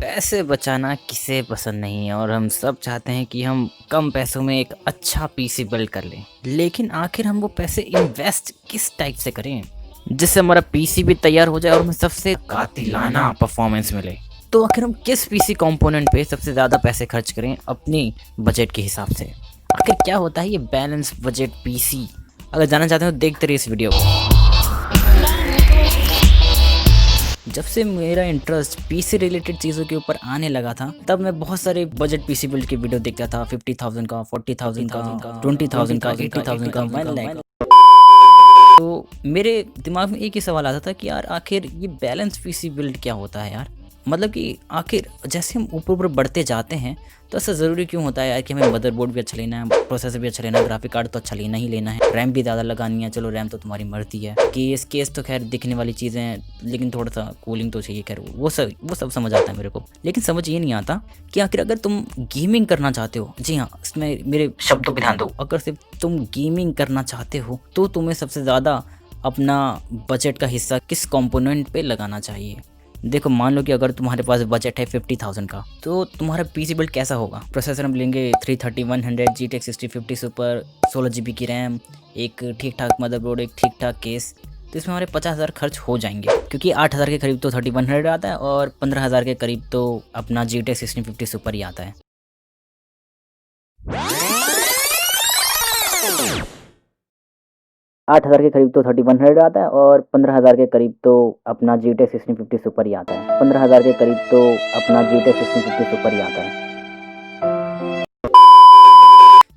पैसे बचाना किसे पसंद नहीं है और हम सब चाहते हैं कि हम कम पैसों में एक अच्छा पीसी बिल्ड कर लें। लेकिन आखिर हम वो पैसे इन्वेस्ट किस टाइप से करें जिससे हमारा पीसी भी तैयार हो जाए और हमें सबसे कातिलाना परफॉर्मेंस मिले। तो आखिर हम किस पीसी कंपोनेंट पे सबसे ज़्यादा पैसे खर्च करें अपनी बजट के हिसाब से। आखिर क्या होता है ये बैलेंस बजट पीसी? अगर जानना चाहते हो देखते रहिए इस वीडियो को। जब से मेरा इंटरेस्ट पीसी रिलेटेड चीज़ों के ऊपर आने लगा था तब मैं बहुत सारे बजट पीसी बिल्ड की वीडियो देखता था। 50,000 का, 40,000 का, 20,000 का, 80,000 का, 1 लाख। तो मेरे दिमाग में एक ही सवाल आता था कि यार आखिर ये बैलेंस पीसी बिल्ड क्या होता है यार। मतलब कि आखिर जैसे हम ऊपर ऊपर बढ़ते जाते हैं तो ऐसा ज़रूरी क्यों होता है यार कि हमें मदरबोर्ड भी अच्छा लेना है, प्रोसेसर भी अच्छा लेना है, ग्राफिक कार्ड तो अच्छा लेना ही लेना है, रैम भी ज़्यादा लगानी है। चलो रैम तो तुम्हारी मर्जी है। केस तो खैर दिखने वाली चीज़ें हैं, लेकिन थोड़ा सा कूलिंग तो चाहिए। खैर वो सब समझ आता है मेरे को, लेकिन समझ ये नहीं आता कि आखिर अगर तुम गेमिंग करना चाहते हो, जी हाँ इसमें मेरे शब्दों पर ध्यान दो, अगर सिर्फ तुम गेमिंग करना चाहते हो तो तुम्हें सबसे ज़्यादा अपना बजट का हिस्सा किस कंपोनेंट पे लगाना चाहिए। देखो मान लो कि अगर तुम्हारे पास बजट है 50,000 का तो तुम्हारा पीसी बिल्ड कैसा होगा। प्रोसेसर हम लेंगे 330 100 GTX 6050 सुपर, 16 GB की रैम, एक ठीक ठाक मदरबोर्ड, एक ठीक ठाक केस। तो इसमें हमारे 50,000 खर्च हो जाएंगे, क्योंकि 8,000 के करीब तो 3100 आता है और 15,000 के करीब तो अपना GTX 1650 सुपर ही आता है। 8,000 के करीब तो 3100 आता है और 15,000 के करीब तो अपना GTX 1650 सुपर ही आता है। 15,000 के करीब तो अपना GTX 1650 सुपर ही आता है।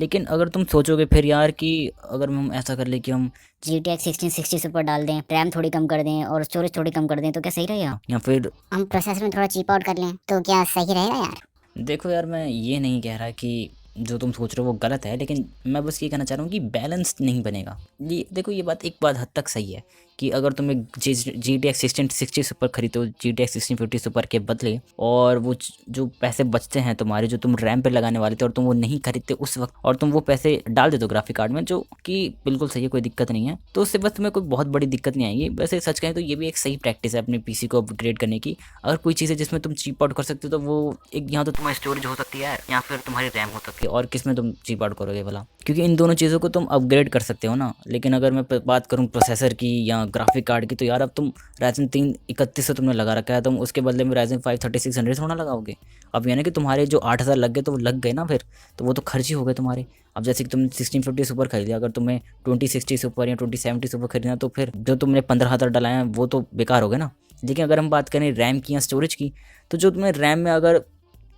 लेकिन अगर तुम सोचोगे फिर यार कि अगर हम ऐसा कर ले कि हम GTX 1660 सुपर डाल दें, रैम थोड़ी कम कर दें और स्टोरेज थोड़ी कम कर दें तो क्या सही रहेगा? या फिर हम प्रोसेसर में थोड़ा चीप आउट कर लें तो क्या सही रहेगा यार? देखो यार मैं ये नहीं कह रहा कि जो तुम सोच रहे हो वो गलत है, लेकिन मैं बस ये कहना चाह रहा हूँ कि बैलेंस नहीं बनेगा। ये देखो ये बात एक बात हद तक सही है कि अगर तुम एक GTX 1660 सुपर खरीदो GTX 1650 सुपर के बदले, और वो जो पैसे बचते हैं तुम्हारे जो तुम रैम पे लगाने वाले थे और तुम वो नहीं खरीदते उस वक्त, और तुम वो पैसे डाल देते हो ग्राफिक कार्ड में, जो कि बिल्कुल सही है, कोई दिक्कत नहीं है, तो उससे बस तुम्हें कोई बहुत बड़ी दिक्कत नहीं आएगी। वैसे सच कहें तो ये भी एक सही प्रैक्टिस है अपने पीसी को अपग्रेड करने की। अगर कोई चीज़ है जिसमें तुम चीप आउट कर सकते हो तो वो एक यहाँ तो तुम्हारी स्टोरेज हो सकती है या फिर तुम्हारी रैम हो सकती है, और किस में तुम चीप आउट करोगे भला, क्योंकि इन दोनों चीज़ों को तुम अपग्रेड कर सकते हो ना। लेकिन अगर मैं बात करूँ प्रोसेसर की या ग्राफिक कार्ड की, तो यार अब तुम Ryzen 3 3100 तुमने लगा रखा है, तुम उसके बदले में Ryzen 5 3600 थोड़ा लगाओगे। अब यानी कि तुम्हारे जो 8,000 लग गए तो वो लग गए ना, फिर तो वो तो खर्च ही हो गए तुम्हारे। अब जैसे कि तुमने 1650 सुपर खरीद लिया, अगर तुम्हें 2060 सुपर या 2070 सुपर खरीदना तो फिर जो तुमने 15,000 डलाए हैं वो तो बेकार हो गए ना। लेकिन अगर हम बात करें रैम की या स्टोरेज की, तो जो तुमने रैम में अगर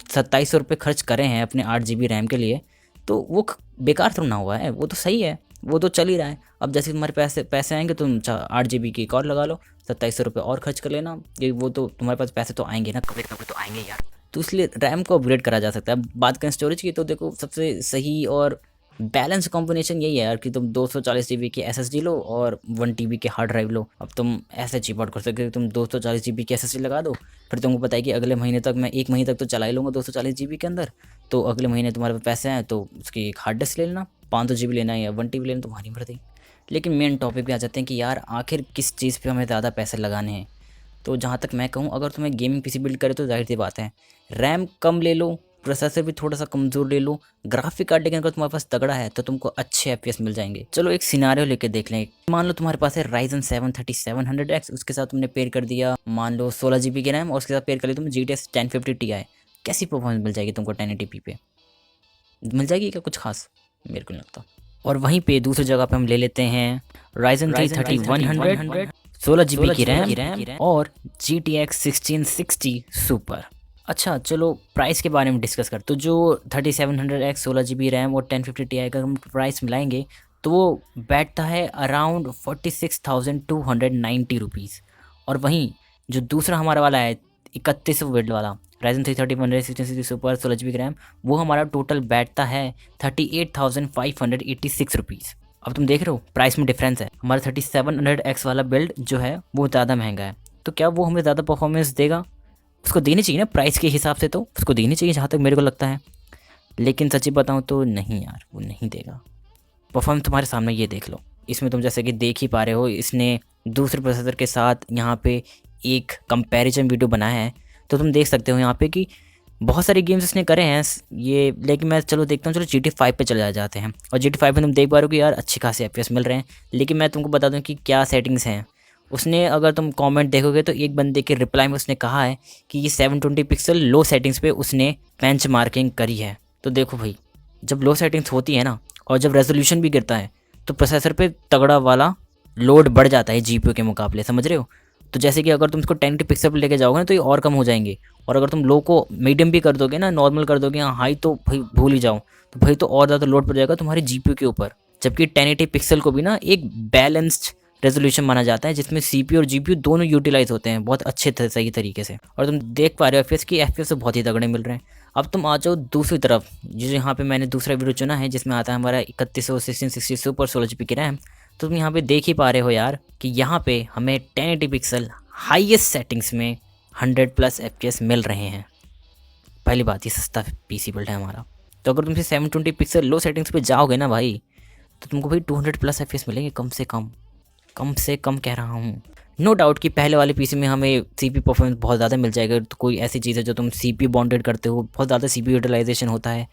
2700 रुपये खर्च करे हैं अपने 8 GB रैम के लिए, तो वो बेकार थोड़ा ना हुआ है, वो तो सही है, वो तो चल ही रहा है। अब जैसे तुम्हारे पैसे आएंगे तुम 8 GB की एक और लगा लो, 2700 रुपये और खर्च कर लेना, ये वो तो तुम्हारे पास पैसे तो आएंगे ना, कभी कभी तो आएंगे यार। तो इसलिए रैम को अपग्रेड करा जा सकता है। अब बात करें स्टोरेज की, तो देखो सबसे सही और बैलेंस कॉम्बिनेशन यही है यार कि तुम 240 GB की SSD लो और 1 TB के हार्ड ड्राइव लो। अब तुम ऐसे चीप आउट कर सकते हो, तुम 240 GB की SSD लगा दो, फिर तुमको पता है कि अगले महीने तक मैं 1 महीने तक तो चला ही लूँगा 240 GB के अंदर, तो अगले महीने तुम्हारे पास पैसे हैं तो उसकी एक हार्ड डिस्क ले लेना, 500 GB लेना है या 1 TB लेना, तुम्हारी मर्जी। लेकिन मेन टॉपिक पे आ जाते हैं कि यार आखिर किस चीज़ पे हमें ज़्यादा पैसे लगाने हैं। तो जहाँ तक मैं कहूँ, अगर तुम्हें गेमिंग पीसी बिल्ड करे तो जाहिर सी बात है रैम कम ले लो, प्रोसेसर भी थोड़ा सा कमज़ोर ले लो, ग्राफिक कार्ड लेकिन अगर तुम्हारे पास तगड़ा है तो तुमको अच्छे FPS मिल जाएंगे। चलो एक सिनारियो लेके देख लें। मान लो तुम्हारे पास है Ryzen 7 3700X, उसके साथ तुमने पेयर कर दिया मान लो 16 GB की रैम, और उसके साथ पेयर कर लिया तुमने GTX 1050 Ti। कैसी परफॉर्मेंस मिल जाएगी तुमको 1080p पे? मिल जाएगी क्या कुछ खास? मेरे को नहीं लगता। और वहीं पे दूसरी जगह पे हम ले लेते हैं Ryzen 3 3100, 16 GB की रैम और GTX 1660 सुपर। अच्छा चलो प्राइस के बारे में डिस्कस कर, तो जो 3700X 16 GB रैम और 1050 Ti का हम प्राइस मिलाएंगे तो वो बैठता है अराउंड 46,290 रुपीज़। और वहीं जो दूसरा हमारा वाला है 3100 वाला Ryzen 3 3100 1660 सुपर 16 GB रैम, वो हमारा टोटल बैठता है 38,586 रुपीज़। अब तुम देख रहे हो प्राइस में डिफरेंस है। हमारा 3700X वाला बिल्ड जो है वो ज़्यादा महंगा है, तो क्या वो हमें ज़्यादा परफॉर्मेंस देगा? उसको देनी चाहिए ना प्राइस के हिसाब से, तो उसको देनी चाहिए जहाँ तक मेरे को लगता है। लेकिन सच्ची बताऊँ तो नहीं यार, वो नहीं देगा। परफॉर्मेंस तुम्हारे सामने ये देख लो, इसमें तुम जैसे कि देख ही पा रहे हो, इसने दूसरे प्रोसेसर के साथ यहाँ पे एक कंपैरिजन वीडियो बनाया है। तो तुम देख सकते हो यहाँ पे कि बहुत सारे गेम्स उसने करे हैं ये, लेकिन मैं चलो देखता हूँ, चलो GTA 5 पे चले जाते हैं। और GTA 5 में तुम देख पा रहे हो कि यार अच्छी खासी FPS मिल रहे हैं। लेकिन मैं तुमको बता दूँ कि क्या सेटिंग्स हैं उसने। अगर तुम कमेंट देखोगे तो एक बंदे के रिप्लाई में उसने कहा है कि ये 720 पिक्सल लो सेटिंग्स पे उसने बेंच मार्किंग करी है। तो देखो भाई, जब लो सेटिंग्स होती है ना और जब रेजोल्यूशन भी गिरता है तो प्रोसेसर पे तगड़ा वाला लोड बढ़ जाता है GPU के मुकाबले, समझ रहे हो। तो जैसे कि अगर तुम इसको 10 पिक्सल पर लेके जाओगे ना तो ये और कम हो जाएंगे, और अगर तुम लो को मीडियम भी कर दोगे ना, नॉर्मल कर दोगे, हाई तो भाई भूल ही जाओ, तो भाई तो और ज़्यादा लोड पड़ जाएगा तुम्हारे GPU के ऊपर। जबकि 1080 पिक्सल को भी ना एक बैलेंस्ड रेजोल्यूशन माना जाता है जिसमें CPU और GPU दोनों यूटिलाइज होते हैं बहुत अच्छे सही तरीके से। और तुम देख पा रहे हो FPS तो बहुत ही तगड़े मिल रहे हैं। अब तुम आ जाओ दूसरी तरफ, जो यहाँ पे मैंने दूसरा वीडियो चुना है जिसमें आता है हमारा 3100 1660 सुपर 16GB की रैम। तो तुम यहाँ पे देख ही पा रहे हो यार कि यहाँ पे हमें 1080 पिक्सल हाईएस्ट सेटिंग्स में 100+ FPS मिल रहे हैं। पहली बात, ये सस्ता PC बिल्ड है हमारा। तो अगर तुम 720 पिक्सल लो सेटिंग्स पे जाओगे ना भाई, तो तुमको भाई 200+ FPS मिलेंगे कम से कम कह रहा हूँ। नो डाउट कि पहले वाले PC में हमें CPU परफॉर्मेंस बहुत ज़्यादा मिल जाएगा। तो कोई ऐसी चीज़ है जो तुम CPU बॉन्डेड करते हो, बहुत ज़्यादा CPU यूटिलाइजेशन होता है,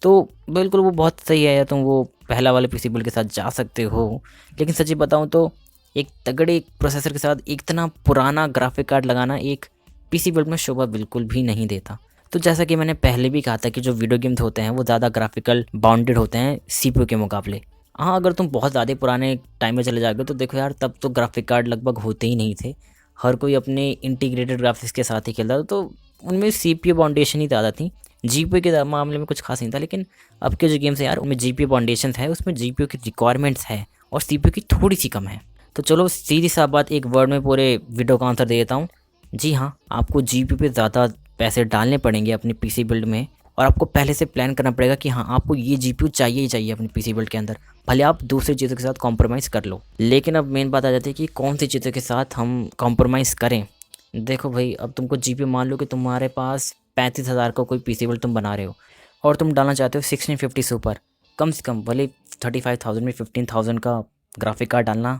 तो बिल्कुल वो बहुत सही है, या तुम वो पहला वाले PC बिल्ड के साथ जा सकते हो। लेकिन सच्ची बताऊँ तो एक तगड़े प्रोसेसर के साथ इतना पुराना ग्राफिक कार्ड लगाना एक PC बिल्ड में शोभा बिल्कुल भी नहीं देता। तो जैसा कि मैंने पहले भी कहा था कि जो वीडियो गेम्स होते हैं वो ज़्यादा ग्राफिकल बाउंडेड होते हैं CPU के मुकाबले। हाँ, अगर तुम बहुत ज़्यादा पुराने टाइम में चले जाओगे तो देखो यार, तब तो ग्राफिक कार्ड लगभग होते ही नहीं थे, हर कोई अपने इंटीग्रेटेड ग्राफिक्स के साथ ही खेलता था, तो उनमें CPU बाउंडेशन ही ज़्यादा थी। GPU के मामले में कुछ खास नहीं था। लेकिन अब के जो गेम्स हैं यार, उनमें GPU बाउंडेशन है, उसमें GPU की रिक्वायरमेंट्स है और CPU की थोड़ी सी कम है। तो चलो सीधी सा बात एक वर्ड में पूरे वीडियो का आंसर दे देता हूँ। जी हाँ, आपको GPU पे ज़्यादा पैसे डालने पड़ेंगे अपनी PC बिल्ड में, और आपको पहले से प्लान करना पड़ेगा कि हाँ, आपको ये GPU चाहिए ही चाहिए अपनी PC बिल्ड के अंदर, भले आप दूसरी चीज़ों के साथ कॉम्प्रोमाइज़ कर लो। लेकिन अब मेन बात आ जाती है कि कौन सी चीज़ों के साथ हम कॉम्प्रोमाइज़ करें। देखो भाई, अब तुमको GPU मान लो कि तुम्हारे पास 35,000 का कोई PC बिल्ड तुम बना रहे हो और तुम डालना चाहते हो 1650 सुपर, कम से कम भले 35,000 में 15,000 का ग्राफिक कार्ड डालना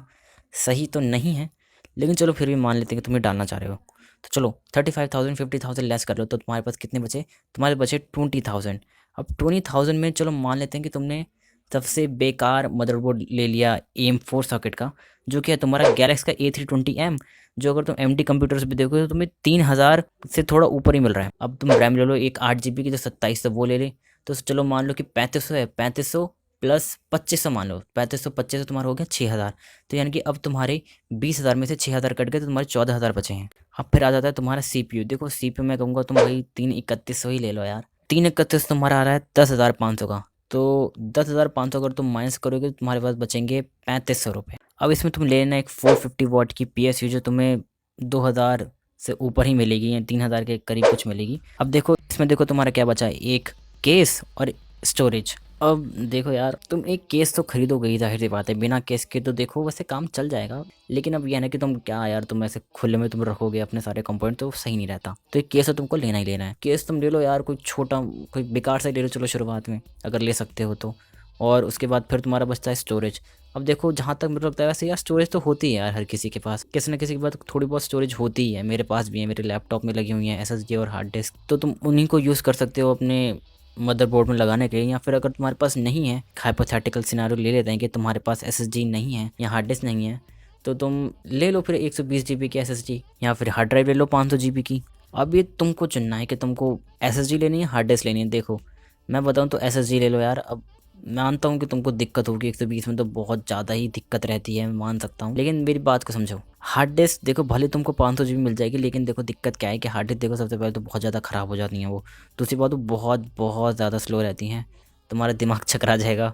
सही तो नहीं है, लेकिन चलो फिर भी मान लेते हैं कि तुम्हें डालना चाह रहे हो। तो चलो 35,000 50,000 लेस कर लो, तो तुम्हारे पास कितने बचे, तुम्हारे बचे 20,000। अब 20,000 में चलो मान लेते हैं कि तुमने सबसे बेकार मदरबोर्ड ले लिया AM4 सॉकेट का, जो कि है तुम्हारा गैलेक्स का A320M, जो अगर तुम MD कंप्यूटर्स भी देखोगे तो तुम्हें 3,000 से थोड़ा ऊपर ही मिल रहा है। अब तुम रैम ले लो एक 8GB की, जो 27 वो ले ले, तो चलो मान लो कि 3500 है, 3500 प्लस 2500 मान लो, 3500 तुम्हारा हो गया 6,000। तो यानी कि अब तुम्हारे 20,000 में से 6,000 कट गए तो तुम्हारे 14,000 बचे हैं। अब फिर आ जाता है तुम्हारा CPU। देखो CPU मैं कहूँगा तुम भाई 3,3100 ही ले लो यार। 3,3100 तुम्हारा आ रहा है 10,500 का, तो 10,500 अगर तुम माइनस करोगे तो तुम्हारे पास बचेंगे 3500 रुपये। अब इसमें तुम ले लेना एक 450 वाट की PSU, जो तुम्हें 2,000 से ऊपर ही मिलेगी या 3,000 के करीब कुछ मिलेगी। अब देखो इसमें, देखो तुम्हारा क्या बचा है, एक केस और स्टोरेज। अब देखो यार, तुम एक केस तो खरीदोगे ही, जाहिर सी बात है, बिना केस के तो देखो वैसे काम चल जाएगा, लेकिन अब यह ना कि तुम क्या यार, तुम ऐसे खुले में तुम रखोगे अपने सारे कंपोनेंट, तो सही नहीं रहता। तो एक केस तो तुमको लेना ही लेना है। केस तुम ले लो यार, कोई छोटा कोई बेकार सा ले लो चलो शुरुआत में, अगर ले सकते हो तो। और उसके बाद फिर तुम्हारा बचता है स्टोरेज। अब देखो जहाँ तक मुझे लगता है वैसे यार, स्टोरेज तो होती है यार हर किसी के पास, किसी न किसी के पास थोड़ी बहुत स्टोरेज होती ही है। मेरे पास भी है, मेरे लैपटॉप में लगी हुई है SSD और हार्ड डिस्क, तो तुम उन्हीं को यूज़ कर सकते हो अपने मदरबोर्ड में लगाने के लिए। या फिर अगर तुम्हारे पास नहीं है, हाइपोथेटिकल सिनेरियो ले लेते हैं कि तुम्हारे पास SSD नहीं है या हार्ड डिस्क नहीं है, तो तुम ले लो फिर 120 GB की SSD, या फिर हार्ड ड्राइव ले लो 500 GB की। अब ये तुमको चुनना है कि तुमको SSD लेनी है, हार्ड डिस्क लेनी है। देखो मैं बताऊँ तो SSD ले लो यार। अब मानता हूँ कि तुमको दिक्कत होगी, 120 में तो बहुत ज़्यादा ही दिक्कत रहती है, मैं मान सकता हूँ, लेकिन मेरी बात को समझो। हार्ड डिस्क देखो भले तुमको 500 GB मिल जाएगी, लेकिन देखो दिक्कत क्या है कि हार्ड डिस्क देखो सबसे पहले तो बहुत ज़्यादा ख़राब हो जाती हैं वो। दूसरी बात, वो बहुत बहुत ज़्यादा स्लो रहती हैं, तुम्हारा दिमाग चकरा जाएगा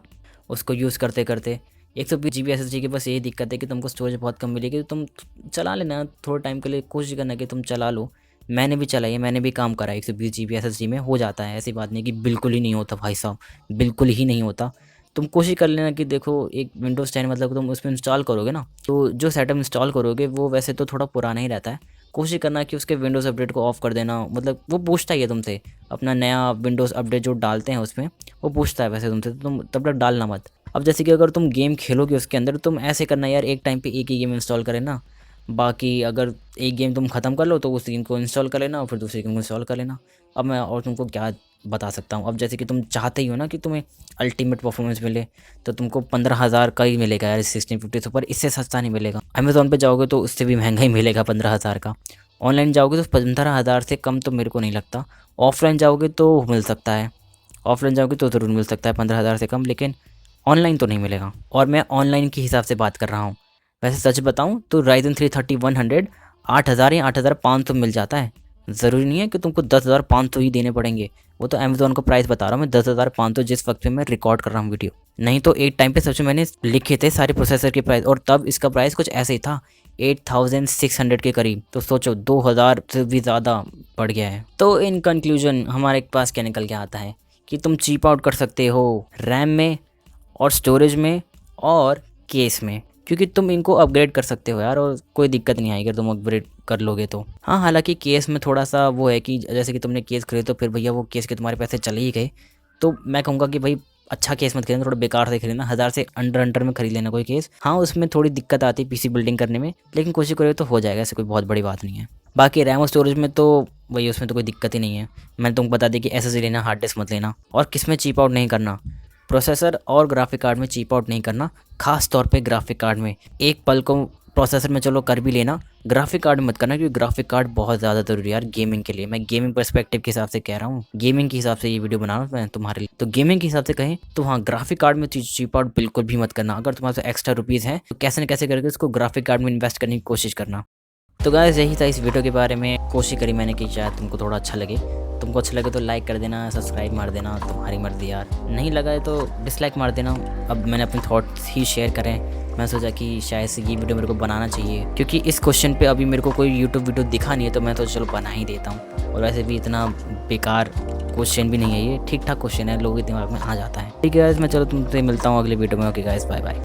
उसको यूज़ करते करते। 120 GB SSD की बस यही दिक्कत है कि तुमको स्टोरेज बहुत कम मिलेगी, तो तुम चला लेना थोड़े टाइम के लिए, कोशिश करना कि तुम चला लो। मैंने भी चलाई है, मैंने भी काम करा है, 120 GB SSD में हो जाता है, ऐसी बात नहीं कि बिल्कुल ही नहीं होता भाई साहब, बिल्कुल ही नहीं होता। तुम कोशिश कर लेना कि देखो एक विंडोज़ 10 मतलब तुम उसमें इंस्टॉल करोगे ना, तो जो सेटअप इंस्टॉल करोगे वो वैसे तो थोड़ा पुराना ही रहता है। कोशिश करना कि उसके विंडोज़ अपडेट को ऑफ़ कर देना, मतलब वो पूछता ही है तुमसे, अपना नया विंडोज़ अपडेट जो डालते हैं उसमें वो पूछता है वैसे तुमसे, तो तुम तब तक डालना मत। अब जैसे कि अगर तुम गेम खेलोगे उसके अंदर, तुम ऐसे करना यार, एक टाइम पे एक ही गेम इंस्टॉल करें ना, बाकी अगर एक गेम तुम ख़त्म कर लो तो उस गेम को इंस्टॉल कर लेना और फिर दूसरी गेम को इंस्टॉल कर लेना। अब मैं और तुमको क्या बता सकता हूँ। अब जैसे कि तुम चाहते ही हो ना कि तुम्हें अल्टीमेट परफॉर्मेंस मिले, तो तुमको 15,000 का ही मिलेगा यार 1650 सुपर, इससे सस्ता नहीं मिलेगा। अमेज़ॉन पे जाओगे तो उससे भी महंगा ही मिलेगा 15,000 का। ऑनलाइन जाओगे तो 15,000 से कम तो मेरे को नहीं लगता। ऑफलाइन जाओगे तो मिल सकता है, ऑफलाइन जाओगे तो ज़रूर मिल सकता है 15,000 से कम, लेकिन ऑनलाइन तो नहीं मिलेगा। और मैं ऑनलाइन के हिसाब से बात कर रहा हूँ। वैसे सच बताऊँ तो Ryzen 3 3100 8,000 या 8,500 मिल जाता है। ज़रूरी नहीं है कि तुमको 10,500 ही देने पड़ेंगे। वो तो अमेज़ॉन का प्राइस बता रहा हूँ मैं, 10,500 जिस वक्त पे मैं रिकॉर्ड कर रहा हूँ वीडियो। नहीं तो एक टाइम पे सबसे मैंने लिखे थे सारे प्रोसेसर के प्राइस, और तब इसका प्राइस कुछ ऐसे ही था 8,600 के करीब। तो सोचो 2,000 से भी ज़्यादा बढ़ गया है। तो इन कंक्लूजन हमारे पास क्या निकल के आता है कि तुम चीप आउट कर सकते हो रैम में और स्टोरेज में और केस में, क्योंकि तुम इनको अपग्रेड कर सकते हो यार, और कोई दिक्कत नहीं आएगी अगर तुम अपग्रेड कर लोगे तो। हाँ, हालांकि केस में थोड़ा सा वो है कि जैसे कि तुमने केस खरीदे तो फिर भैया वो केस के तुम्हारे पैसे चले ही गए। तो मैं कहूँगा कि भाई अच्छा केस मत खरीदना, थोड़ा बेकार से खरीदना, 1000 से अंडर में खरीद लेना कोई केस। हाँ, उसमें थोड़ी दिक्कत आती है पीसी बिल्डिंग करने में, लेकिन कोशिश करोगे तो हो जाएगा, ऐसे कोई बहुत बड़ी बात नहीं है। बाकी रैम और स्टोरेज में तो वही, उसमें तो कोई दिक्कत ही नहीं है। मैंने तुमको बता दी कि एसएसडी लेना, हार्ड डिस्क मत लेना। और किस में चीप आउट नहीं करना, प्रोसेसर और ग्राफिक कार्ड में चीप आउट नहीं करना, खास तौर पे ग्राफिक कार्ड में। एक पल को प्रोसेसर में चलो कर भी लेना, ग्राफिक कार्ड में मत करना, क्योंकि ग्राफिक कार्ड बहुत ज़्यादा ज़रूरी है यार गेमिंग के लिए। मैं गेमिंग पर्सपेक्टिव के हिसाब से कह रहा हूँ, गेमिंग के हिसाब से ये वीडियो बना रहा हूँ मैं तुम्हारे लिए। तो गेमिंग के हिसाब से कहें तो हाँ, ग्राफिक कार्ड में चीप आउट बिल्कुल भी मत करना। अगर तुम्हारे पास एक्स्ट्रा रुपीज़ हैं तो कैसे न कैसे करके उसको ग्राफिक कार्ड में इन्वेस्ट करने की कोशिश करना। तो गाइस यही था इस वीडियो के बारे में। कोशिश करी मैंने कि शायद तुमको थोड़ा अच्छा लगे। तुमको अच्छा लगे तो लाइक कर देना, सब्सक्राइब मार देना, तुम्हारी मर्जी यार। नहीं लगा है तो डिसलाइक मार देना। अब मैंने अपने थॉट्स ही शेयर करें, मैं सोचा कि शायद से ये वीडियो मेरे को बनाना चाहिए, क्योंकि इस क्वेश्चन पे अभी मेरे को कोई यूट्यूब वीडियो दिखा नहीं है, तो मैं तो चलो बना ही देता हूँ। और वैसे भी इतना बेकार क्वेश्चन भी नहीं है ये, ठीक ठाक क्वेश्चन है, लोगों के दिमाग में आ जाता है। ठीक है गाइस, मैं चलो तुमसे मिलता हूँ अगले वीडियो में। Okay guys, bye bye.